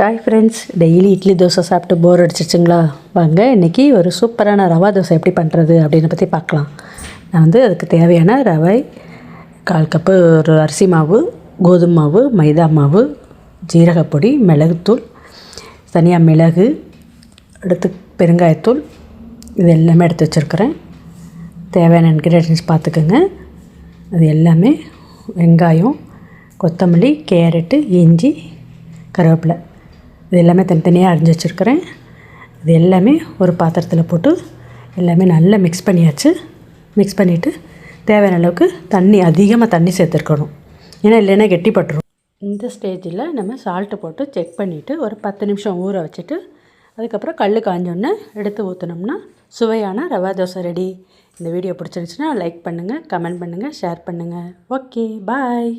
Hi friends, daily idli dosa சாப்பிட்டு போர் அடிச்சிச்சுங்களா? வாங்க இன்றைக்கி ஒரு சூப்பரான ரவா தோசை எப்படி பண்ணுறது அப்படின்னு பற்றி பார்க்கலாம். நான் அதுக்கு தேவையான ரவை 1/4 கப்பு, ஒரு அரிசி மாவு, கோதுமை மாவு, மைதா மாவு, ஜீரகப்பொடி, மிளகுத்தூள், தனியாக மிளகு, அடுத்து பெருங்காயத்தூள், இது எல்லாமே எடுத்து வச்சுருக்கிறேன். தேவையான இன்க்ரீடியன்ட்ஸ் பார்த்துக்குங்க. அது எல்லாமே வெங்காயம், கொத்தமல்லி, கேரட்டு, இஞ்சி, கருவேப்பிலை, இது எல்லாமே தனித்தனியாக அரிஞ்சு வச்சுருக்கிறேன். இது எல்லாமே ஒரு பாத்திரத்தில் போட்டு எல்லாமே நல்லா மிக்ஸ் பண்ணியாச்சு. மிக்ஸ் பண்ணிவிட்டு தேவையான அளவுக்கு அதிகமாக தண்ணி சேர்த்துருக்கணும், ஏன்னா இல்லைன்னா கெட்டிப்பட்டுரும். இந்த ஸ்டேஜில் நம்ம சால்ட்டு போட்டு செக் பண்ணிவிட்டு ஒரு 10 நிமிஷம் ஊற வச்சுட்டு அதுக்கப்புறம் கல் காஞ்சோன்னே எடுத்து ஊற்றினோம்னா சுவையான ரவா தோசை ரெடி. இந்த வீடியோ பிடிச்சிருந்துச்சுன்னா லைக் பண்ணுங்கள், கமெண்ட் பண்ணுங்கள், ஷேர் பண்ணுங்கள். ஓகே, பாய்.